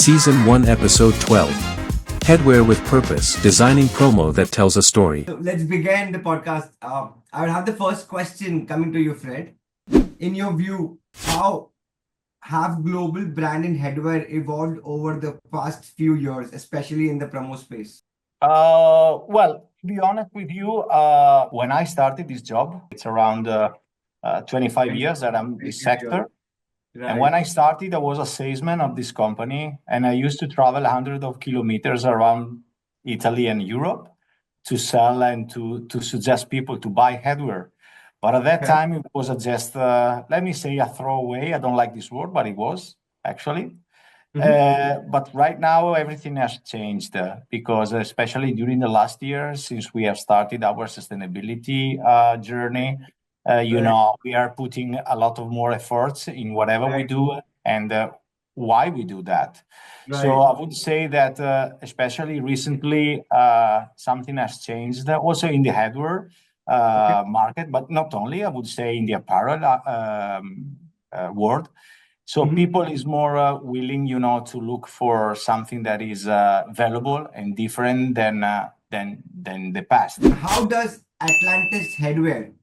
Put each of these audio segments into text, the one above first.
Season 1 Episode 12. Headwear with Purpose, Designing Promo that Tells a Story. So let's begin the podcast. I would have the first question coming to you, Fred. In your view, how have global brand in headwear evolved over the past few years, especially in the promo space? Well, to be honest with you, when I started this job, it's around 25 years that I'm in this sector. Right. And when I started, I was a salesman of this company, and I used to travel hundreds of kilometers around Italy and Europe to sell and to suggest people to buy headwear. But at that Okay. time, it was just, let me say, a throwaway. I don't like this word, but it was actually. But right now, everything has changed because, especially during the last year, since we have started our sustainability journey, we are putting a lot of more efforts in whatever we Right. do and why we do that. So Right. I would say that, especially recently, something has changed also in the headwear market, but not only, I would say, in the apparel world. So people is more willing, to look for something that is valuable and different than the past. How does Atlantis Headwear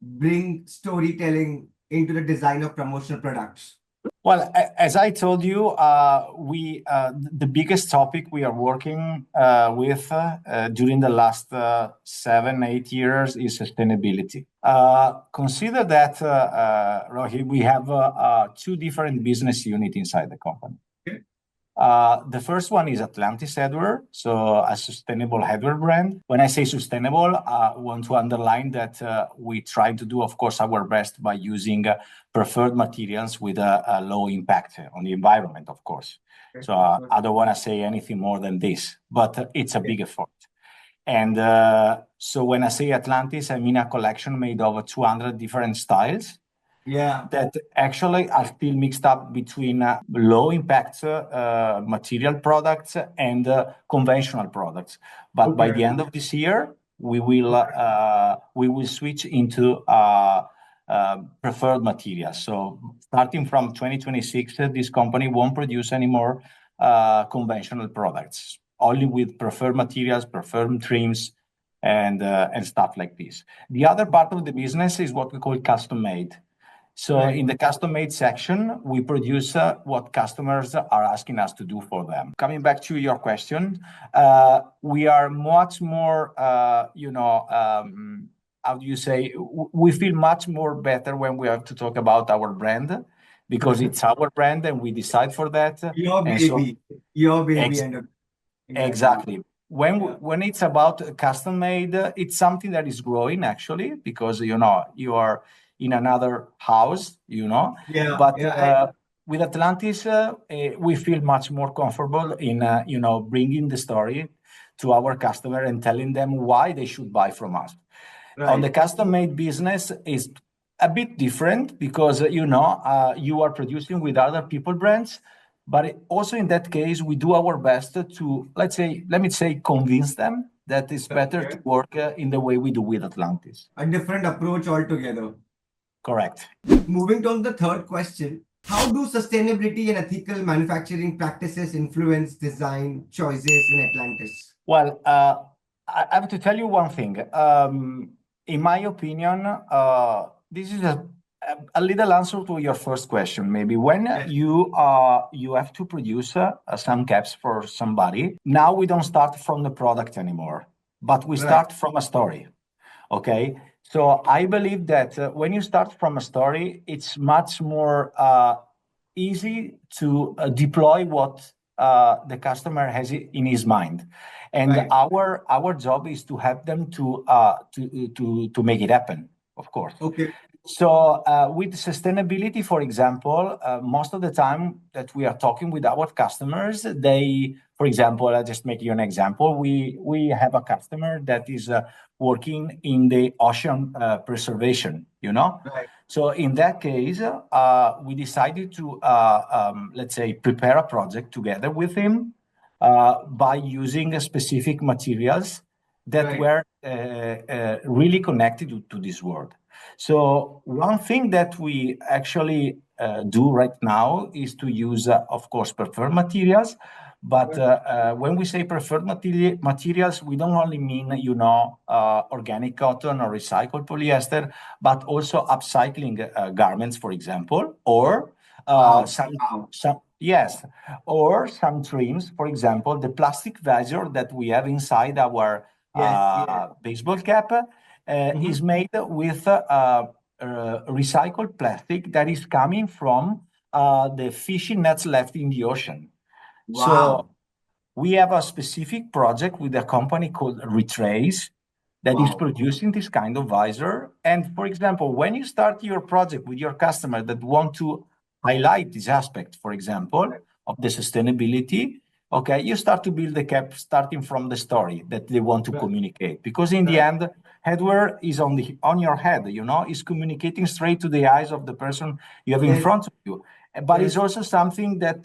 bring storytelling into the design of promotional products? Well, as I told you, the biggest topic we are working with during the last 7-8 years is sustainability. Consider that, Rohit, we have two different business units inside the company. The first one is Atlantis Headwear, so a sustainable headwear brand. When I say sustainable, I want to underline that we try to do, of course, our best by using preferred materials with a low impact on the environment, of course. So I don't want to say anything more than this, but it's a big effort. And so when I say Atlantis, I mean a collection made of 200 different styles. Yeah. That actually are still mixed up between low impact material products and conventional products. But by the end of this year, we will switch into preferred materials. So starting from 2026, this company won't produce any more conventional products, only with preferred materials, preferred trims, and stuff like this. The other part of the business is what we call custom made. So in the custom-made section, we produce what customers are asking us to do for them. Coming back to your question, we are much more, how do you say, we feel much more better when we have to talk about our brand because it's our brand and we decide for that. Your And baby. Your baby. Exactly. When it's about custom made, it's something that is growing actually because, you are in another house, Yeah. But Yeah. with Atlantis, we feel much more comfortable in, bringing the story to our customer and telling them why they should buy from us. Right. On the custom-made business is a bit different because, you are producing with other people brands, but also in that case, we do our best to, let me say, convince them that it's better to work in the way we do with Atlantis. A different approach altogether. Correct. Moving on to the third question, how do sustainability and ethical manufacturing practices influence design choices in Atlantis? Well, I have to tell you one thing. In my opinion, this is a little answer to your first question. Maybe when you have to produce some caps for somebody, now we don't start from the product anymore, but we start from a story. Okay. So I believe that when you start from a story, it's much more easy to deploy what the customer has in his mind, and our job is to help them to make it happen. Of course. Okay. So with sustainability, for example, most of the time that we are talking with our customers, for example, I'll just make you an example. We have a customer that is working in the ocean preservation, Right. So in that case, we decided to, let's say, prepare a project together with him by using specific materials that Right. were really connected to this world. So one thing that we actually do right now is to use, of course, preferred materials. But when we say preferred materials, we don't only mean, organic cotton or recycled polyester, but also upcycling garments, for example, or Wow. some yes, or some trims, for example, the plastic visor that we have inside our Yes. Yes. baseball cap is made with recycled plastic that is coming from the fishing nets left in the ocean. So Wow. we have a specific project with a company called Retrace that is Wow. producing this kind of visor. And for example, when you start your project with your customer that want to highlight this aspect, for example, of the sustainability, okay, you start to build the cap starting from the story that they want to Right. communicate. Because in the Right. end, headwear is on your head, is communicating straight to the eyes of the person you have in Yes. front of you. But it's Yes. also something that,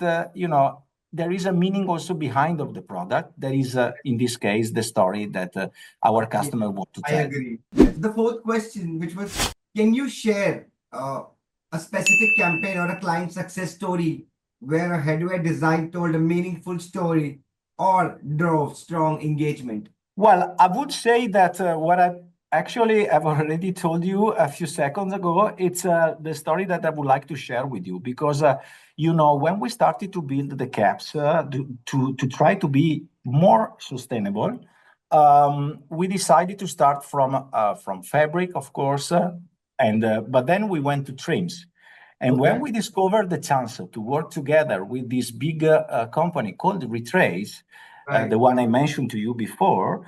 there is a meaning also behind of the product. There is, in this case, the story that our Yeah, customer want to I tell. agree. Yes. The fourth question, which was, can you share a specific campaign or a client success story where a headwear design told a meaningful story or drove strong engagement? Well, I would say that what I actually have already told you a few seconds ago, it's the story that I would like to share with you because, when we started to build the caps to try to be more sustainable, we decided to start from fabric, of course, and but then we went to trims. And when Okay. we discovered the chance to work together with this big company called Retrace, Right. the one I mentioned to you before,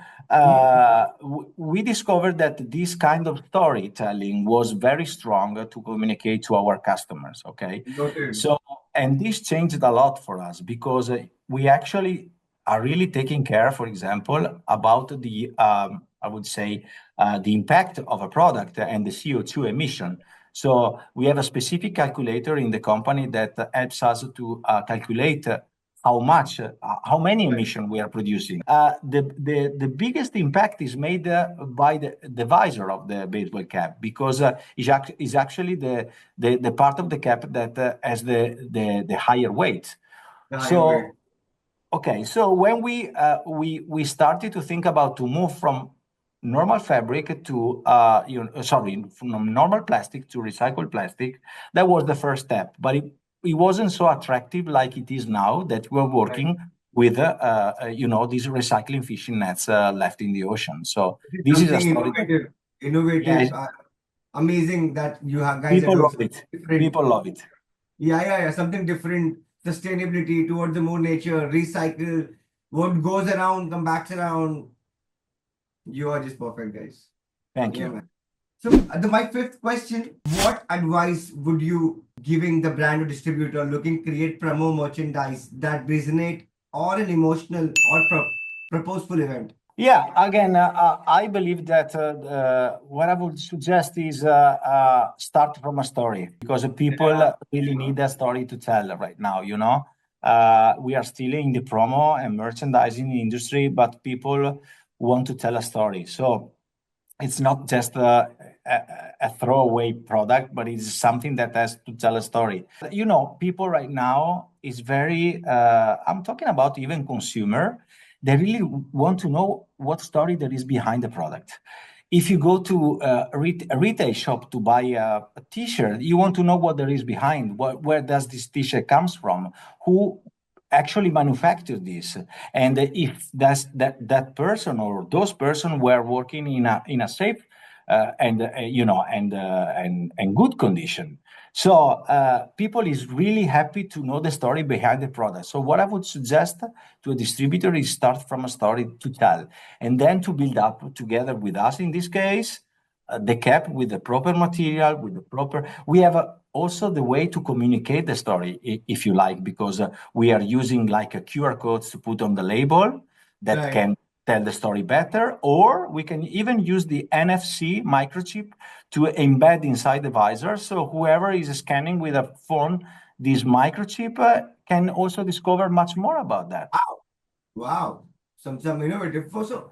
we discovered that this kind of storytelling was very strong to communicate to our customers. Okay. Noted. So, and this changed a lot for us because we actually are really taking care, for example, about the, I would say, the impact of a product and the CO2 emission. So we have a specific calculator in the company that helps us to calculate how many Right. emission we are producing. The biggest impact is made by the visor of the baseball cap because is actually the part of the cap that has the higher weight. The higher weight. So okay, so when we started to think about to move from normal fabric to sorry, from normal plastic to recycled plastic, that was the first step. But it wasn't so attractive like it is now that we're Right. working with these recycling fishing nets left in the ocean. So This is this is a something story that innovative, yeah, amazing that you have guys are people doing love something it. different. People love it. Yeah, something different. Sustainability towards the more nature, recycle. What goes around, come back around. You are just perfect, guys. Thank Yeah, you. man. So, my fifth question: what advice would you giving the brand or distributor looking create promo merchandise that resonate or an emotional or purposeful event? Yeah, again, I believe that what I would suggest is start from a story because people Yeah. really need a story to tell right now. We are still in the promo and merchandising industry, but people want to tell a story. So it's not just a throwaway product, but it's something that has to tell a story. People right now is very, I'm talking about even consumer, they really want to know what story there is behind the product. If you go to a retail shop to buy a t-shirt, you want to know what there is behind, where does this t-shirt comes from, who actually manufactured this, and if that person or those person were working in a safe and good condition. So people is really happy to know the story behind the product. So what I would suggest to a distributor is start from a story to tell, and then to build up together with us in this case the cap with the proper material, with the proper. We have also the way to communicate the story, if you like, because we are using like a QR codes to put on the label that Right. can tell the story better, or we can even use the NFC microchip to embed inside the visor. So whoever is scanning with a phone, this microchip can also discover much more about that. Wow. Some innovative. So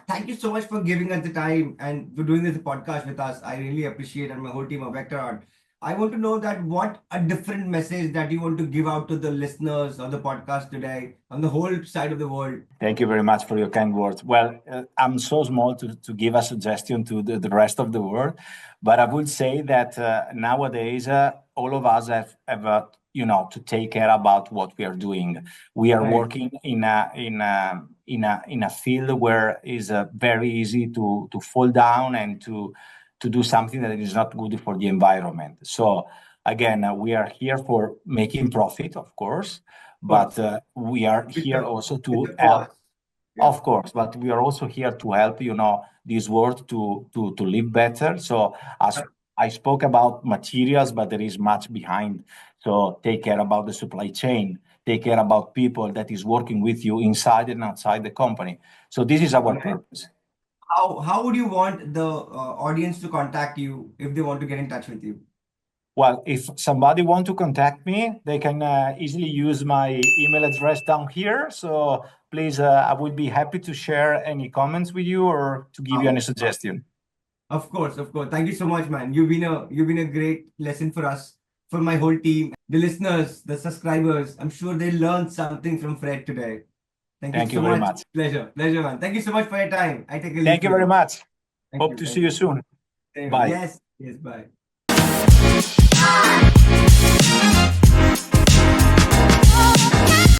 Thank you so much for giving us the time and for doing this podcast with us. I really appreciate, and my whole team of Vector. I want to know that what a different message that you want to give out to the listeners of the podcast today on the whole side of the world. Thank you very much for your kind words. Well, I'm so small to give a suggestion to the rest of the world, but I would say that nowadays all of us have to take care about what we are doing. We are Right. working in a field where it's very easy to fall down and to do something that is not good for the environment. So again, we are here for making profit, of course, but we are here also With to the help, cause. Yeah. of course, but we are also here to help, this world to live better. So as I spoke about materials, but there is much behind. So take care about the supply chain, take care about people that is working with you inside and outside the company. So this is our purpose. How would you want the audience to contact you if they want to get in touch with you? Well, if somebody want to contact me, they can easily use my email address down here. So please, I would be happy to share any comments with you or to give you any suggestion. Of course, of course. Thank you so much, man. You've been a great lesson for us, for my whole team, the listeners, the subscribers. I'm sure they learned something from Fred today. Thank So you very much. Pleasure, man. Thank you so much for your time. I take a leave. Thank you very much. Thank Hope you. to Thank see you soon. you. Bye. Yes, bye.